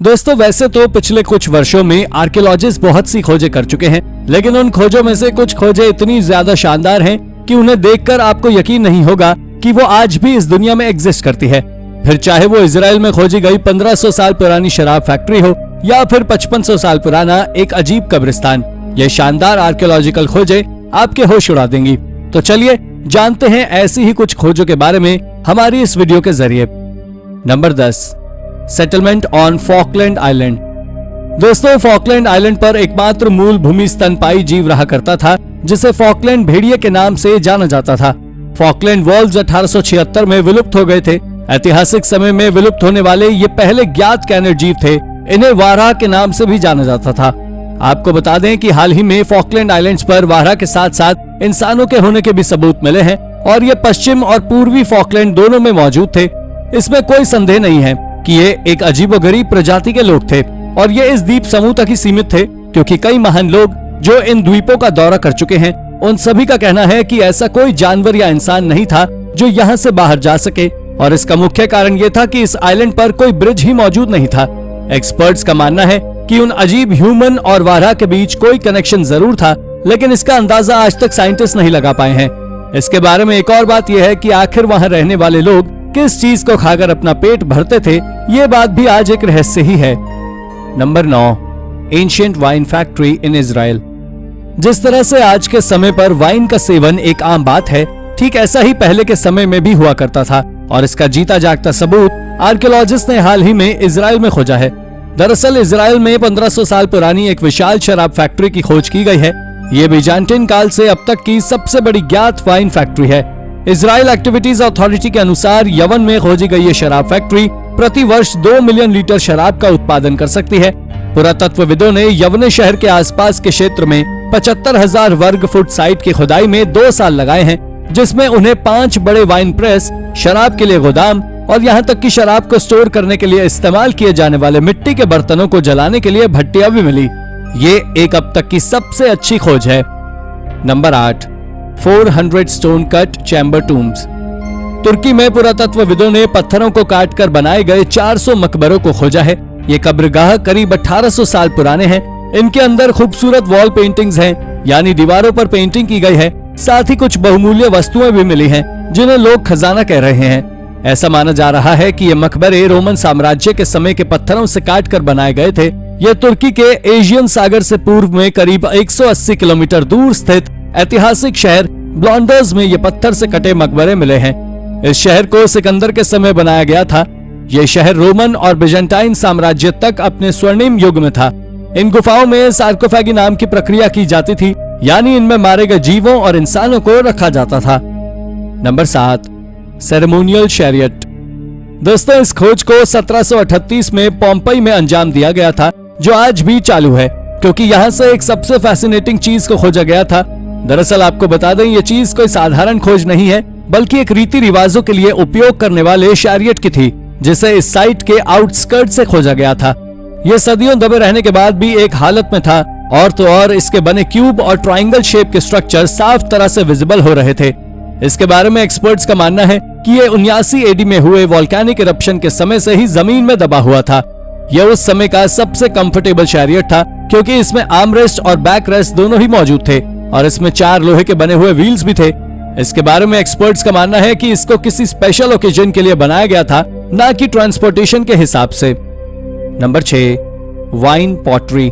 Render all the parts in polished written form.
दोस्तों वैसे तो पिछले कुछ वर्षों में आर्कियोलॉजिस्ट बहुत सी खोजें कर चुके हैं, लेकिन उन खोजों में से कुछ खोजें इतनी ज्यादा शानदार हैं कि उन्हें देखकर आपको यकीन नहीं होगा कि वो आज भी इस दुनिया में एग्जिस्ट करती है। फिर चाहे वो इजराइल में खोजी गई 1500 साल पुरानी शराब फैक्ट्री हो या फिर 5500 साल पुराना एक अजीब कब्रिस्तान, ये शानदार आर्कियोलॉजिकल खोजें आपके होश उड़ा देंगी। तो चलिए जानते हैं ऐसी ही कुछ खोजों के बारे में हमारी इस वीडियो के जरिए। Number 10, settlement on Falkland island. दोस्तों फॉकलैंड आइलैंड पर एकमात्र मूल भूमि स्तनपाई जीव रहा करता था जिसे फॉकलैंड भेड़िए के नाम से जाना जाता था। फॉकलैंड वॉल्व्स 1876 में विलुप्त हो गए थे। ऐतिहासिक समय में विलुप्त होने वाले ये पहले ज्ञात कैनर जीव थे। इन्हें वारहा के नाम से भी जाना जाता था। आपको बता दें कि हाल ही में फॉकलैंड आइलैंड्स पर वारहा के साथ साथ इंसानों के होने के भी सबूत मिले हैं और ये पश्चिम और पूर्वी फॉकलैंड दोनों में मौजूद थे। इसमें कोई संदेह नहीं है कि ये एक अजीबोगरीब प्रजाति के लोग थे और ये इस द्वीप समूह तक ही सीमित थे, क्योंकि कई महान लोग जो इन द्वीपों का दौरा कर चुके हैं उन सभी का कहना है कि ऐसा कोई जानवर या इंसान नहीं था जो यहाँ से बाहर जा सके, और इसका मुख्य कारण ये था कि इस आइलैंड पर कोई ब्रिज ही मौजूद नहीं था। एक्सपर्ट्स का मानना है कि उन अजीब ह्यूमन और वारहा के बीच कोई कनेक्शन जरूर था, लेकिन इसका अंदाजा आज तक साइंटिस्ट नहीं लगा पाए हैं। इसके बारे में एक और बात यह है कि आखिर वहाँ रहने वाले लोग किस चीज को खाकर अपना पेट भरते थे, ये बात भी आज एक रहस्य ही है। Number 9, ancient wine factory in Israel. जिस तरह से आज के समय पर वाइन का सेवन एक आम बात है, ठीक ऐसा ही पहले के समय में भी हुआ करता था, और इसका जीता जागता सबूत आर्कियोलॉजिस्ट ने हाल ही में इजराइल में खोजा है। दरअसल इजराइल में 1500 साल पुरानी एक विशाल शराब फैक्ट्री की खोज की गई है। ये बीजान्टिन काल से अब तक की सबसे बड़ी ज्ञात वाइन फैक्ट्री है। इजराइल एक्टिविटीज अथॉरिटी के अनुसार यवन में खोजी गई ये शराब फैक्ट्री प्रति वर्ष 2 मिलियन लीटर शराब का उत्पादन कर सकती है। पुरातत्वविदों ने यवने शहर के आसपास के क्षेत्र में 75,000 वर्ग फुट साइट की खुदाई में 2 साल लगाए हैं, जिसमें उन्हें 5 बड़े वाइन प्रेस, शराब के लिए गोदाम और यहाँ तक कि शराब को स्टोर करने के लिए इस्तेमाल किए जाने वाले मिट्टी के बर्तनों को जलाने के लिए भट्टियां भी मिली। ये एक अब तक की सबसे अच्छी खोज है। Number 8, 400 stone cut chamber tombs. तुर्की में पुरातत्वविदों ने पत्थरों को काटकर बनाए गए 400 मकबरों को खोजा है। ये कब्रगाह करीब 1800 साल पुराने हैं। इनके अंदर खूबसूरत वॉल पेंटिंग्स हैं, यानी दीवारों पर पेंटिंग की गई है। साथ ही कुछ बहुमूल्य वस्तुएं भी मिली हैं, जिन्हें लोग खजाना कह रहे हैं। ऐसा माना जा रहा है कि ये मकबरे रोमन साम्राज्य के समय के पत्थरों से काटकर बनाए गए थे। ये तुर्की के एशियन सागर से पूर्व में करीब 180 किलोमीटर दूर स्थित ऐतिहासिक शहर ब्लॉन्डर्स में ये पत्थर से कटे मकबरे मिले हैं। इस शहर को सिकंदर के समय बनाया गया था। ये शहर रोमन और बिजेंटाइन साम्राज्य तक अपने स्वर्णिम युग में था। इन गुफाओं में सार्कोफेगी नाम की प्रक्रिया की जाती थी, यानी इनमें मारे गए जीवों और इंसानों को रखा जाता था। Number 7, ceremonial chariot. दोस्तों इस खोज को 1738 में पोम्पई में अंजाम दिया गया था, जो आज भी चालू है, क्योंकि यहाँ से एक सबसे फैसिनेटिंग चीज को खोजा गया था। दरअसल आपको बता दें ये चीज कोई साधारण खोज नहीं है, बल्कि एक रीति रिवाजों के लिए उपयोग करने वाले शैरियट की थी, जिसे इस साइट के आउटस्कर्ट से खोजा गया था। ये सदियों दबे रहने के बाद भी एक हालत में था, और तो और इसके बने क्यूब और ट्रायंगल शेप के स्ट्रक्चर साफ तरह से विजिबल हो रहे थे। इसके बारे में एक्सपर्ट्स का मानना है कि ये 79 एडी में हुए वोल्केनिक इरप्शन के समय से ही जमीन में दबा हुआ था। यह उस समय का सबसे कंफर्टेबल शैरियट था, क्योंकि इसमें आर्मरेस्ट और बैकरेस्ट दोनों ही मौजूद थे, और इसमें 4 लोहे के बने हुए व्हील्स भी थे। इसके बारे में एक्सपर्ट्स का मानना है कि इसको किसी स्पेशल ओकेजन के लिए बनाया गया था, ना कि ट्रांसपोर्टेशन के हिसाब से। Number 6, wine pottery.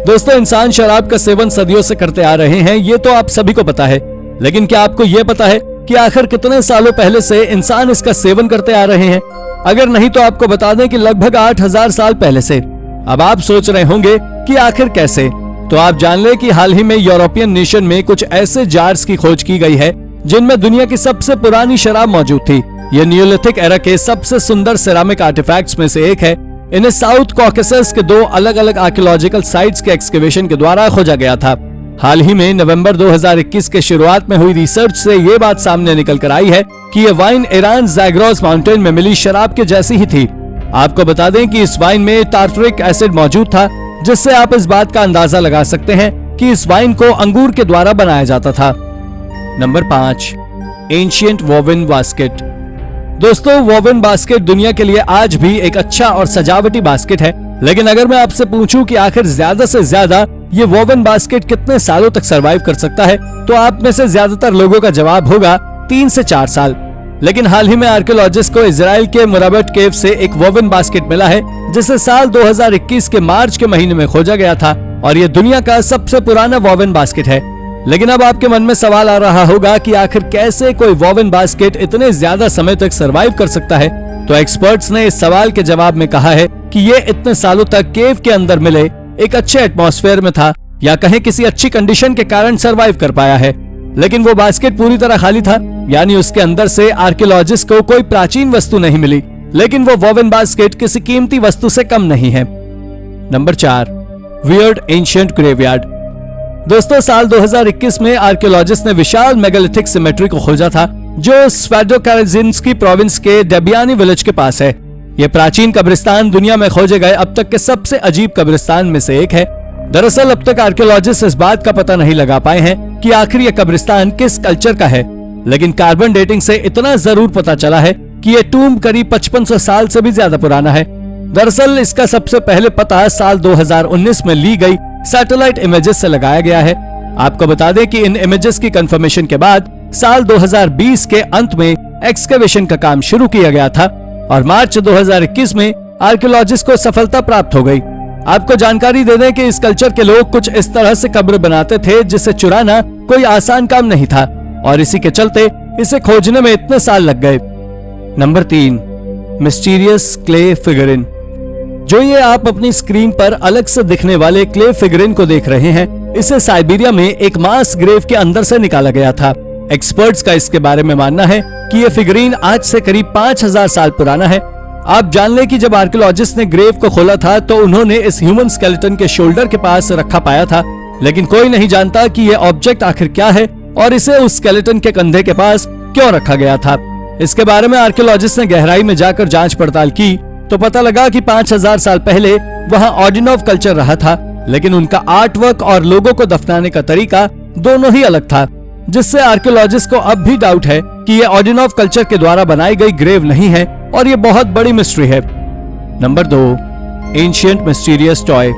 दोस्तों इंसान शराब का सेवन सदियों से करते आ रहे हैं, ये तो आप सभी को पता है, लेकिन क्या आपको ये पता है कि आखिर कितने सालों पहले से इंसान इसका सेवन करते आ रहे हैं? अगर नहीं तो आपको बता दें कि लगभग 8000 साल पहले से। अब आप सोच रहे होंगे कि आखिर कैसे, तो आप जान ले कि हाल ही में यूरोपियन नेशन में कुछ ऐसे जार्स की खोज की गई है जिनमें दुनिया की सबसे पुरानी शराब मौजूद थी। ये नियोलिथिक एरा के सबसे सुंदर सिरामिक आर्टिफैक्ट्स में से एक है। इन्हें साउथ कॉकेसस के 2 अलग अलग आर्कियोलॉजिकल साइट्स के एक्सकेवेशन के द्वारा खोजा गया था। हाल ही में नवंबर 2021 के शुरुआत में हुई रिसर्च से ये बात सामने निकल कर आई है कि ये वाइन ईरान ज़ैग्रोस माउंटेन में मिली शराब के जैसी ही थी। आपको बता दें कि इस वाइन में टार्टरिक एसिड मौजूद था, जिससे आप इस बात का अंदाजा लगा सकते हैं कि इस वाइन को अंगूर के द्वारा बनाया जाता था। Number 5, ancient woven basket. दोस्तों, वोवन बास्केट दुनिया के लिए आज भी एक अच्छा और सजावटी बास्केट है, लेकिन अगर मैं आपसे पूछूं कि आखिर ज्यादा से ज्यादा ये वोवन बास्केट कितने सालों तक सरवाइव कर सकता है, तो आप में से ज्यादातर लोगों का जवाब होगा 3 से 4 साल। लेकिन हाल ही में आर्कियोलॉजिस्ट को इजराइल के मुराबट केव से एक वोवन बास्केट मिला है, जिसे साल 2021 के मार्च के महीने में खोजा गया था और ये दुनिया का सबसे पुराना वोवन बास्केट है। लेकिन अब आपके मन में सवाल आ रहा होगा कि आखिर कैसे कोई वोवन बास्केट इतने ज्यादा समय तक सरवाइव कर सकता है। तो एक्सपर्ट्स ने इस सवाल के जवाब में कहा है कि ये इतने सालों तक केव के अंदर मिले एक अच्छे एटमॉस्फेयर में था, या कहें किसी अच्छी कंडीशन के कारण सरवाइव कर पाया है। लेकिन वो बास्केट पूरी तरह खाली था, यानी उसके अंदर से आर्कियोलॉजिस्ट को कोई प्राचीन वस्तु नहीं मिली, लेकिन वो वोवन बास्केट किसी कीमती वस्तु से कम नहीं है। Number 4, weird ancient graveyard. दोस्तों, साल 2021 में आर्कियोलॉजिस्ट ने विशाल मेगालिथिक सिमेट्री को खोजा था, जो स्वाडोकाराजिन्स्की प्रोविंस के डेबियानी विलेज के पास है। यह प्राचीन कब्रिस्तान दुनिया में खोजे गए अब तक के सबसे अजीब कब्रिस्तान में से एक है। दरअसल अब तक आर्कियोलॉजिस्ट इस बात का पता नहीं लगा पाए हैं कि आखिर यह कब्रिस्तान किस कल्चर का है, लेकिन कार्बन डेटिंग से इतना जरूर पता चला है कि यह टूम्ब करीब 5500 साल से भी ज्यादा पुराना है। दरअसल इसका सबसे पहले पता साल 2019 में ली गई सैटेलाइट इमेजेस से लगाया गया है। आपको बता दें कि इन इमेजेस की कंफर्मेशन के बाद साल 2020 के अंत में एक्सकेवेशन का काम शुरू किया गया था और मार्च 2021 में आर्कियोलॉजिस्ट को सफलता प्राप्त हो गई। आपको जानकारी दे दें कि इस कल्चर के लोग कुछ इस तरह से कब्र बनाते थे जिसे चुराना कोई आसान काम नहीं था, और इसी के चलते इसे खोजने में इतने साल लग गए। Number 3, mysterious clay figurine. जो ये आप अपनी स्क्रीन पर अलग से दिखने वाले क्ले फिगरिन को देख रहे हैं, इसे साइबेरिया में एक मास ग्रेव के अंदर से निकाला गया था। एक्सपर्ट्स का इसके बारे में मानना है कि ये फिगरीन आज से करीब 5000 साल पुराना है। आप जान लें कि जब आर्कियोलॉजिस्ट ने ग्रेव को खोला था तो उन्होंने इस ह्यूमन स्केलेटन के शोल्डर के पास रखा पाया था, लेकिन कोई नहीं जानता कि ये ऑब्जेक्ट आखिर क्या है और इसे उस स्केलेटन के कंधे के पास क्यों रखा गया था। इसके बारे में आर्कियोलॉजिस्ट ने गहराई में जाकर जांच पड़ताल की तो पता लगा कि 5000 साल पहले वहाँ ऑर्डिनोव कल्चर रहा था, लेकिन उनका आर्ट वर्क और लोगों को दफनाने का तरीका दोनों ही अलग था, जिससे आर्कियोलॉजिस्ट को अब भी डाउट है कि ये ऑर्डिनोव कल्चर के द्वारा बनाई गई ग्रेव नहीं है और ये बहुत बड़ी मिस्ट्री है। Number 2, ancient mysterious toy.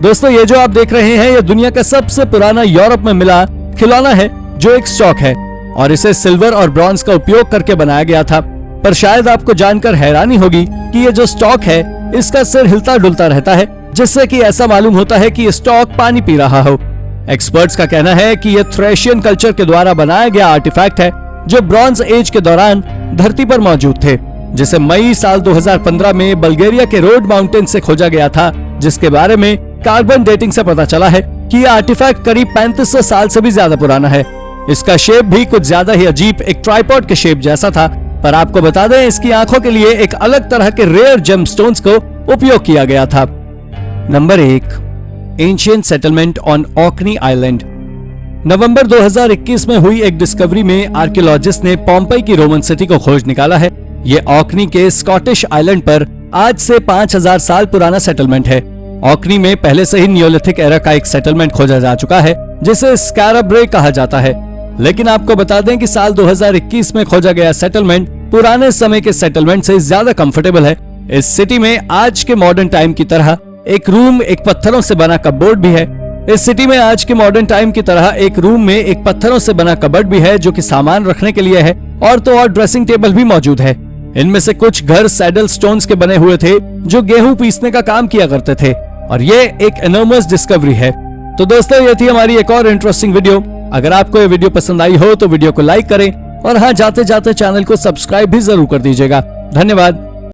दोस्तों, ये जो आप देख रहे हैं ये दुनिया का सबसे पुराना यूरोप में मिला खिलौना है, जो एक स्टॉक है और इसे सिल्वर और ब्रॉन्ज का उपयोग करके बनाया गया था। पर शायद आपको जानकर हैरानी होगी कि ये जो स्टॉक है इसका सिर हिलता डुलता रहता है, जिससे कि ऐसा मालूम होता है कि ये स्टॉक पानी पी रहा हो। एक्सपर्ट्स का कहना है कि यह थ्रेशियन कल्चर के द्वारा बनाया गया आर्टिफैक्ट है, जो ब्रॉन्ज एज के दौरान धरती पर मौजूद थे, जिसे मई साल 2015 में बल्गेरिया के रोड माउंटेन से खोजा गया था, जिसके बारे में कार्बन डेटिंग से पता चला है कि यह आर्टिफैक्ट करीब 3500 साल से भी ज्यादा पुराना है। इसका शेप भी कुछ ज्यादा ही अजीब एक ट्राइपॉड के शेप जैसा था, पर आपको बता दें इसकी आंखों के लिए एक अलग तरह के रेयर जेमस्टोन्स को उपयोग किया गया था। Number 1, ancient settlement on Orkney island. नवंबर 2021 में हुई एक डिस्कवरी में आर्कियोलॉजिस्ट ने पोम्पई की रोमन सिटी को खोज निकाला है। ये ऑकनी के स्कॉटिश आइलैंड पर आज से 5000 साल पुराना सेटलमेंट है। ऑकनी में पहले से ही नियोलिथिक एरा का एक सेटलमेंट खोजा जा चुका है, जिसे स्कैराब्रे कहा जाता है। लेकिन आपको बता दें कि साल 2021 में खोजा गया सेटलमेंट पुराने समय के सेटलमेंट से ज्यादा कंफर्टेबल है। इस सिटी में आज के मॉडर्न टाइम की तरह एक रूम, एक पत्थरों से बना कपबोर्ड भी है। इस सिटी में आज के मॉडर्न टाइम की तरह एक रूम में एक पत्थरों से बना कबर्ड भी है, जो कि सामान रखने के लिए है, और तो और ड्रेसिंग टेबल भी मौजूद है। इनमें से कुछ घर सैडल स्टोन्स के बने हुए थे, जो गेहूं पीसने का काम किया करते थे, और ये एक एनॉर्मस डिस्कवरी है। तो दोस्तों, ये थी हमारी एक और इंटरेस्टिंग वीडियो। अगर आपको ये वीडियो पसंद आई हो तो वीडियो को लाइक करें, और हाँ, जाते जाते चैनल को सब्सक्राइब भी जरूर कर दीजिएगा। धन्यवाद।